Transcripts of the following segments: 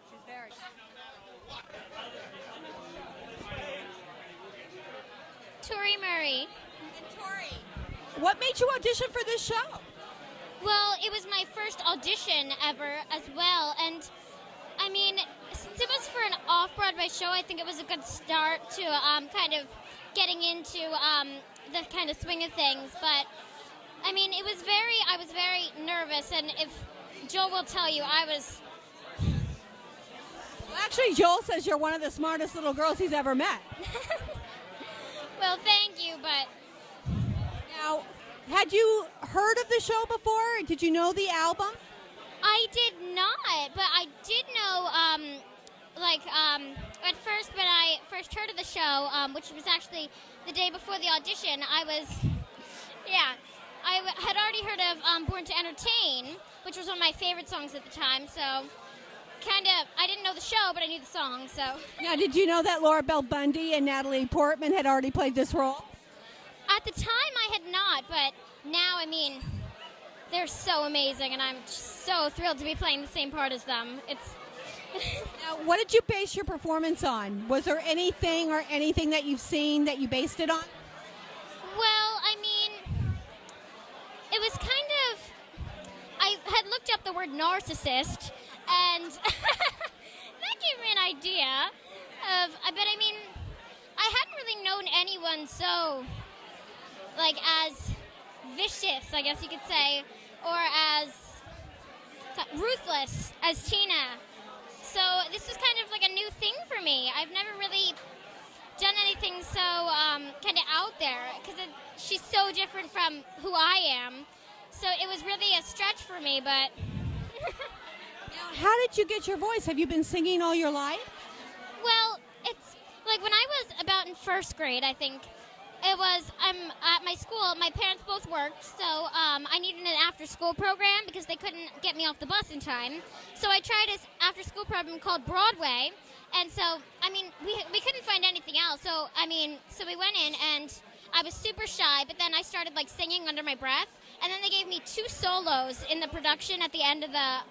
She's very. Tori Murray. And Tori, what made you audition for this show? Well, it was my first audition ever as well, and I mean, since it was for an off-Broadway show, I think it was a good start to kind of getting into the kind of swing of things. But I mean, I was very nervous, and if Joel will tell you, I was. Well, actually, Joel says you're one of the smartest little girls he's ever met. Well, thank you, but Now, had you heard of the show before? Did you know the album? I did not. But I did know, at first when I first heard of the show, which was actually the day before the audition, I had already heard of Born to Entertain, which was one of my favorite songs at the time. So, I didn't know the show, but I knew the song. So. Now, did you know that Laura Bell Bundy and Natalie Portman had already played this role? At the time, I had not, but now, I mean, they're so amazing, and I'm so thrilled to be playing the same part as them. It's. Now, what did you base your performance on? Was there anything that you've seen that you based it on? Well, I mean, it was I had looked up the word narcissist, and that gave me an idea but I mean, I hadn't really known anyone so, as vicious, I guess you could say, or as ruthless as Tina. So this was kind of like a new thing for me. I've never really done anything so kind of out there, because she's so different from who I am. So it was really a stretch for me, but... How did you get your voice? Have you been singing all your life? Well, it's like when I was about in first grade, I think, I'm at my school, my parents both worked, so I needed an after-school program because they couldn't get me off the bus in time. So I tried this after-school program called Broadway, and so, I mean, we couldn't find anything else. So, so we went in, and I was super shy, but then I started, singing under my breath, and then they gave me 2 solos in the production at the end of the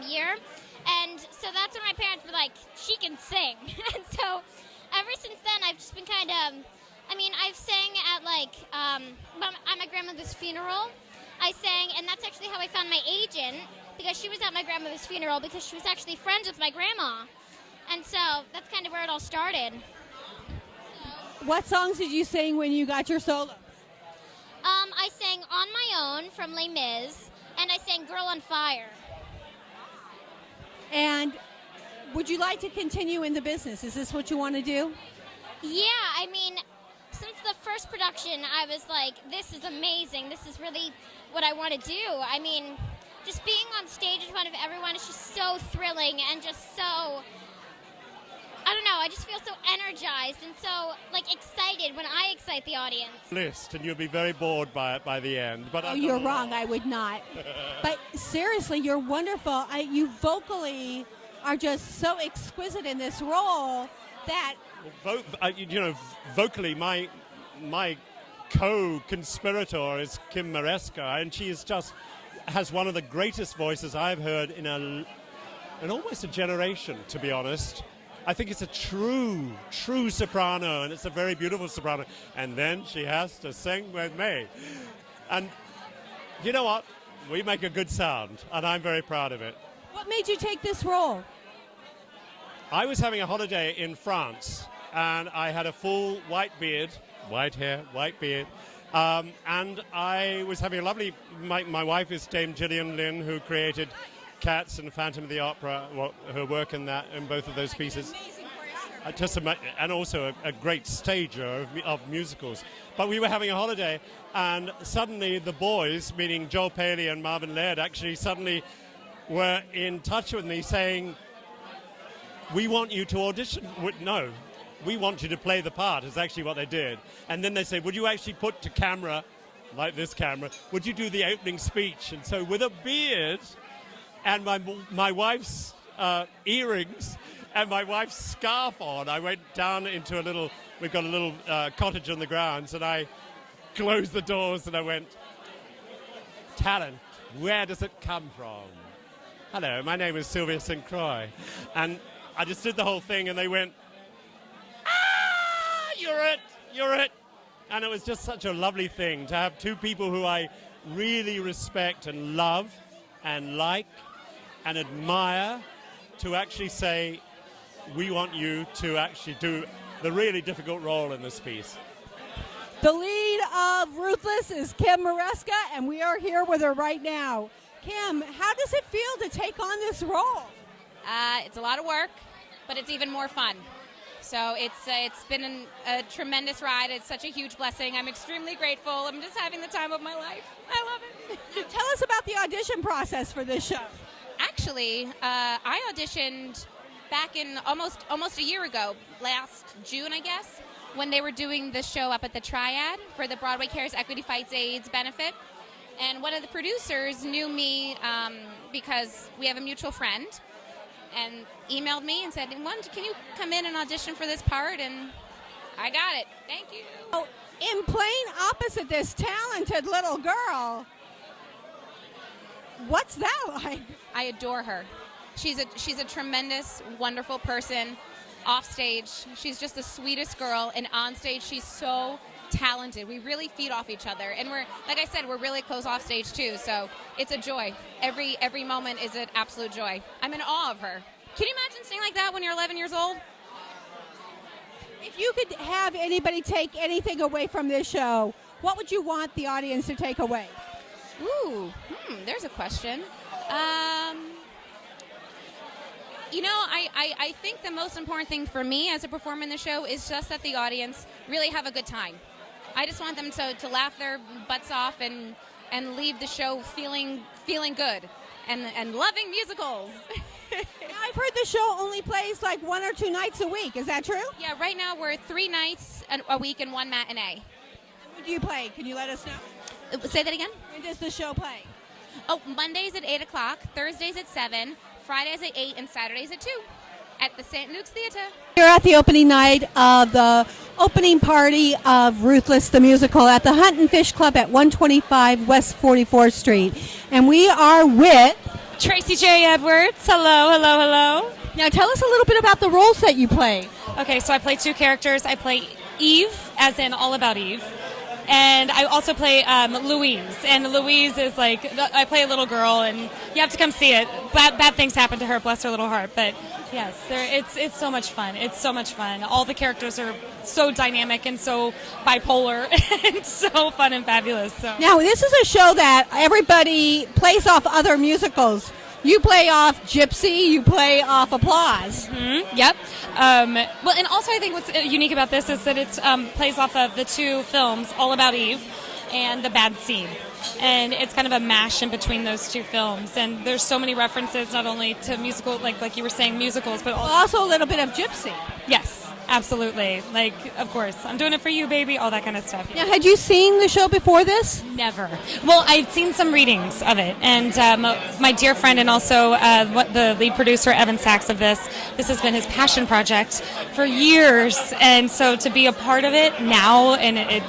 year. And so that's when my parents were like, she can sing. And so ever since then, I've just been I've sang at my grandmother's funeral. I sang, and that's actually how I found my agent, because she was at my grandmother's funeral because she was actually friends with my grandma. And so that's kind of where it all started. What songs did you sing when you got your solo? I sang On My Own from Les Mis, and I sang Girl on Fire. And would you like to continue in the business? Is this what you want to do? Yeah, I mean, since the first production, I was like, this is amazing. This is really what I want to do. I mean, just being on stage in front of everyone is just so thrilling and just so... I don't know, I just feel so energized and so, excited when I excite the audience. List, and you'll be very bored by it by the end. But you're wrong, I would not. But seriously, you're wonderful. You vocally are just so exquisite in this role that... vocally, my co-conspirator is Kim Maresca, and she has one of the greatest voices I've heard in almost a generation, to be honest. I think it's a true soprano, and it's a very beautiful soprano. And then she has to sing with me. And you know what? We make a good sound, and I'm very proud of it. What made you take this role? I was having a holiday in France, and I had a full white beard, white hair, white beard, and I was having a lovely... My wife is Dame Gillian Lynn, who created Cats and Phantom of the Opera, her work in both of those pieces. And also a great stager of musicals. But we were having a holiday, and suddenly the boys, meaning Joel Paley and Marvin Laird, actually suddenly were in touch with me saying, we want you to audition. No, we want you to play the part, is actually what they did. And then they said, would you actually put to camera, like this camera, would you do the opening speech? And so with a beard and my wife's earrings and my wife's scarf on, I went down into we've got a little cottage on the grounds, and I closed the doors and I went, talent, where does it come from? Hello, my name is Sylvia St. Croix. And I just did the whole thing and they went, you're it. And it was just such a lovely thing to have two people who I really respect and love and like and admire to actually say, we want you to actually do the really difficult role in this piece. The lead of Ruthless is Kim Maresca, and we are here with her right now. Kim, how does it feel to take on this role? It's a lot of work, but it's even more fun. So it's been a tremendous ride. It's such a huge blessing. I'm extremely grateful. I'm just having the time of my life. I love it. Now, tell us about the audition process for this show. Actually, I auditioned back in almost a year ago, last June, I guess, when they were doing the show up at the Triad for the Broadway Cares Equity Fights AIDS benefit. And one of the producers knew me because we have a mutual friend, and emailed me and said, can you come in and audition for this part? And I got it. Thank you. Oh, in playing opposite this talented little girl, what's that like? I adore her. She's a tremendous, wonderful person. Off stage, she's just the sweetest girl, and on stage, she's so talented. We really feed off each other, and like I said, we're really close off stage too. So it's a joy. Every moment is an absolute joy. I'm in awe of her. Can you imagine singing like that when you're 11 years old? If you could have anybody take anything away from this show, what would you want the audience to take away? Ooh, there's a question. I think the most important thing for me as a performer in the show is just that the audience really have a good time. I just want them to laugh their butts off and leave the show feeling good and loving musicals. Now, I've heard the show only plays like 1 or 2 nights a week. Is that true? Yeah, right now we're 3 nights a week and 1 matinee. And when do you play? Can you let us know? Say that again? When does the show play? Oh, Mondays at 8 o'clock, Thursdays at 7, Fridays at 8, and Saturdays at 2 at the St. Luke's Theater. We're at the opening night of the opening party of Ruthless the Musical at the Hunt and Fish Club at 125 West 44th Street. And we are with Tracy J. Edwards. Hello. Now tell us a little bit about the roles that you play. Okay, so I play 2 characters. I play Eve, as in All About Eve. And I also play Louise. And Louise is like, I play a little girl, and you have to come see it. Bad things happen to her, bless her little heart. But yes, it's so much fun. It's so much fun. All the characters are so dynamic and so bipolar and so fun and fabulous. So. Now, this is a show that everybody plays off other musicals. You play off Gypsy, you play off Applause. Mm-hmm. Yep. Well, and also I think what's unique about this is that it plays off of the 2 films, All About Eve and The Bad Seed. And it's kind of a mash in between those 2 films. And there's so many references not only to musical, like you were saying, musicals, but also a little bit of Gypsy. Yes, absolutely. Like, of course, I'm doing it for you, baby, all that kind of stuff. Now, had you seen the show before this? Never. Well, I'd seen some readings of it. And my dear friend and also the lead producer, Evan Sachs, of this has been his passion project for years. And so to be a part of it now and it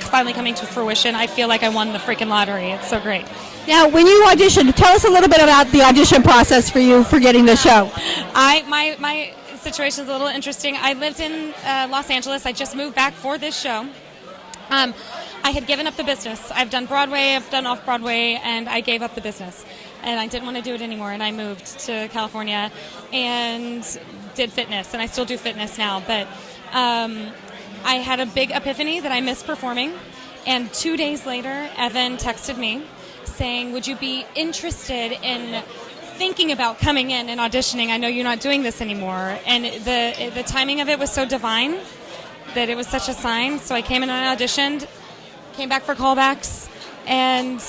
finally coming to fruition, I feel like I won the freaking lottery. It's so great. Now, when you auditioned, tell us a little bit about the audition process for you for getting the show. My situation is a little interesting. I lived in Los Angeles. I just moved back for this show. I had given up the business. I've done Broadway, I've done off-Broadway, and I gave up the business. And I didn't want to do it anymore, and I moved to California and did fitness, and I still do fitness now. But I had a big epiphany that I miss performing, and 2 days later, Evan texted me saying, would you be interested in thinking about coming in and auditioning? I know you're not doing this anymore. And the timing of it was so divine that it was such a sign. So I came in and I auditioned, came back for callbacks, and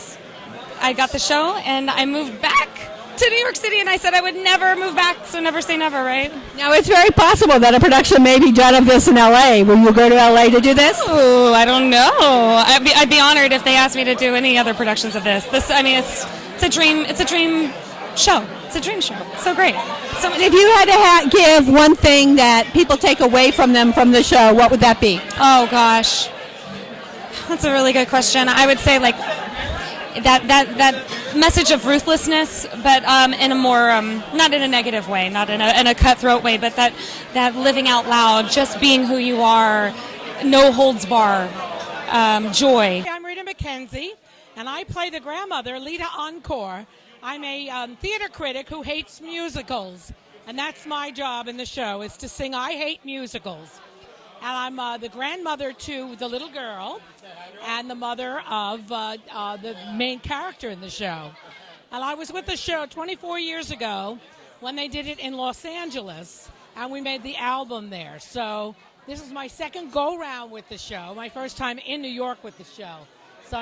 I got the show, and I moved back to New York City, and I said I would never move back, so never say never, right? Now, it's very possible that a production may be done of this in L.A. Will you go to L.A. to do this? Oh, I don't know. I'd be honored if they asked me to do any other productions of this. It's a dream. It's a dream show. It's a dream show. It's so great. So, if you had to give one thing that people take away from them from the show, what would that be? Oh gosh. That's a really good question. I would say like that message of ruthlessness, but in a more not in a negative way, not in a cutthroat way, but that living out loud, just being who you are, no holds bar, joy. I'm Rita McKenzie, and I play the grandmother, Lita Encore. I'm a theater critic who hates musicals, and that's my job in the show, is to sing I Hate Musicals. And I'm the grandmother to the little girl and the mother of the main character in the show. And I was with the show 24 years ago when they did it in Los Angeles, and we made the album there. So this is my second go-round with the show, my first time in New York with the show. So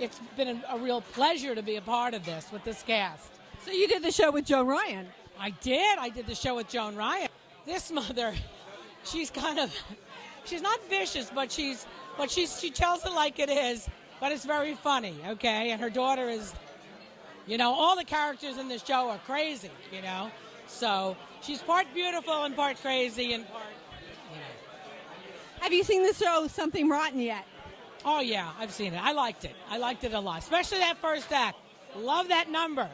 it's been a real pleasure to be a part of this with this cast. So you did the show with Joan Ryan. I did the show with Joan Ryan. This mother, she's not vicious, but she tells it like it is, but it's very funny, okay? And her daughter is, all the characters in this show are crazy, So she's part beautiful and part crazy and part, Have you seen the show Something Rotten yet? Oh, yeah, I've seen it. I liked it. I liked it a lot, especially that first act. Love that number.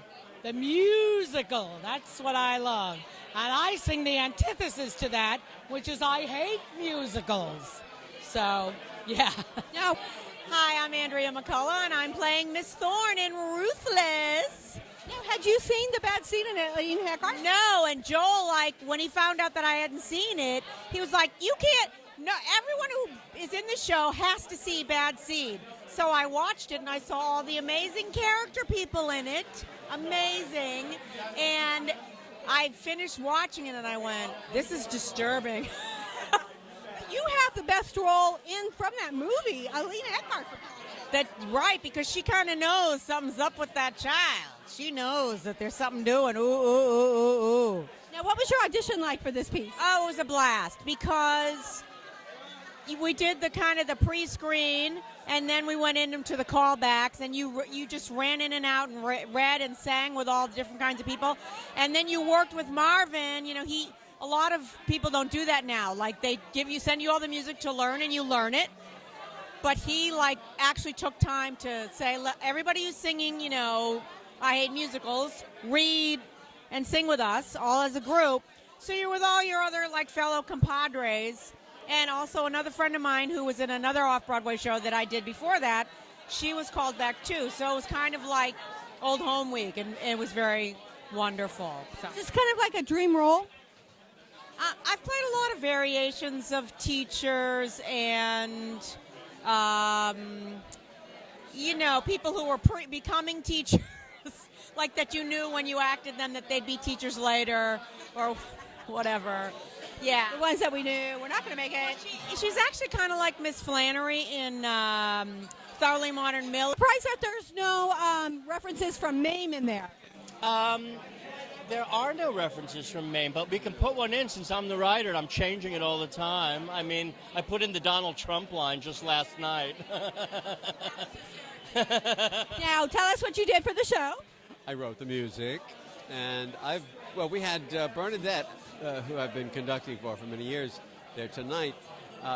The musical, that's what I love. And I sing the antithesis to that, which is I hate musicals. So, yeah. No. Hi, I'm Andrea McCullough, and I'm playing Miss Thorne in Ruthless. Now, had you seen the bad scene in Eileen Hackard? No, and Joel, when he found out that I hadn't seen it, he was like, you can't. No, everyone who is in the show has to see Bad Seed. So I watched it, and I saw all the amazing character people in it. Amazing. And I finished watching it, and I went, this is disturbing. You have the best role from that movie, Eileen Hackard. Right, because she kind of knows something's up with that child. She knows that there's something doing. Ooh, ooh, ooh, ooh, ooh. Now, what was your audition like for this piece? Oh, it was a blast because we did the kind of the pre-screen, and then we went into the callbacks, and you just ran in and out and read and sang with all the different kinds of people, and then you worked with Marvin. A lot of people don't do that now. Like they send you all the music to learn, and you learn it. But he actually took time to say, everybody who's singing, I hate musicals, read and sing with us all as a group. So you're with all your other fellow compadres. And also another friend of mine who was in another off-Broadway show that I did before that, she was called back too. So it was kind of like Old Home Week, and it was very wonderful. So. Is this kind of like a dream role? I've played a lot of variations of teachers and, people who were becoming teachers, like that you knew when you acted them that they'd be teachers later or whatever. Yeah. The ones that we knew, we're not going to make it. She's actually kind of like Miss Flannery in Thoroughly Modern Millie. Surprised that there's no references from Mame in there. There are no references from Maine, but we can put one in since I'm the writer and I'm changing it all the time. I mean, I put in the Donald Trump line just last night. Now, tell us what you did for the show. I wrote the music, and we had Bernadette, who I've been conducting for many years, there tonight.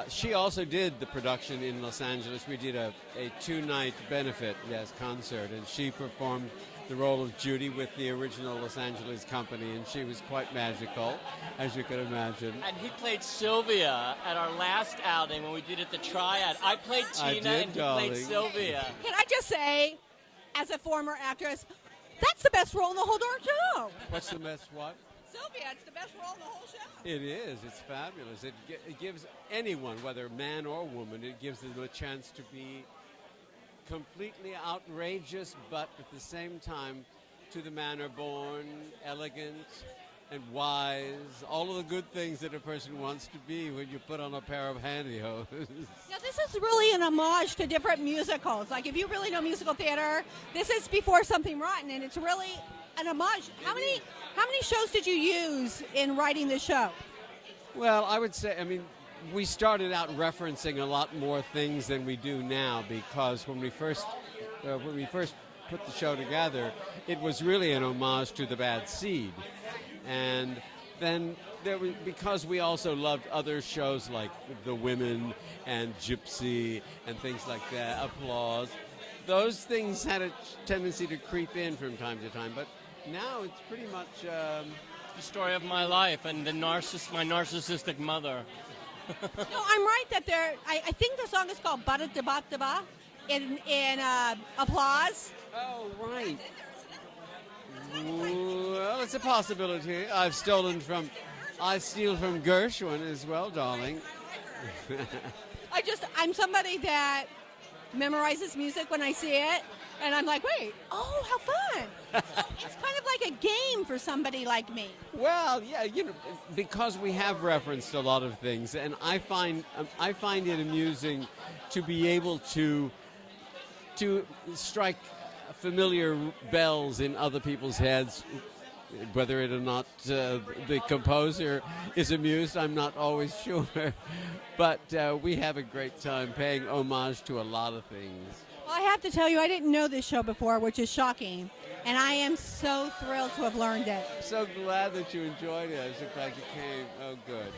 She also did the production in Los Angeles. We did a two-night benefit, concert, and she performed the role of Judy with the original Los Angeles company, and she was quite magical, as you could imagine. And he played Sylvia at our last outing when we did it the Triad. I played Tina, and he played Sylvia. Can I just say, as a former actress, that's the best role in the whole darn show. What's the best what? Sylvia, it's the best role in the whole show. It is. It's fabulous. It gives anyone, whether man or woman, it gives them a chance to be completely outrageous, but at the same time, to the manner born, elegant, and wise. All of the good things that a person wants to be when you put on a pair of pantyhose. Now, this is really an homage to different musicals. Like, if you really know musical theater, this is before Something Rotten, and it's really an homage. How many shows did you use in writing the show? Well, I would say, we started out referencing a lot more things than we do now, because when we first put the show together, it was really an homage to the Bad Seed. And then because we also loved other shows like The Women and Gypsy and things like that, Applause, those things had a tendency to creep in from time to time. But now it's pretty much The story of my life and my narcissistic mother. No, I'm right that I think the song is called Bada Da Ba Da Ba in Applause. Oh, right. Well, it's a possibility. I steal from Gershwin as well, darling. I'm somebody that memorizes music when I see it, and I'm like, wait, oh, how fun! So it's kind of like a game for somebody like me. Well, yeah, because we have referenced a lot of things, and I find it amusing to be able to strike familiar bells in other people's heads. Whether it or not the composer is amused, I'm not always sure. But we have a great time paying homage to a lot of things. Well, I have to tell you, I didn't know this show before, which is shocking, and I am so thrilled to have learned it. So glad that you enjoyed it. I'm so glad you came. Oh, good.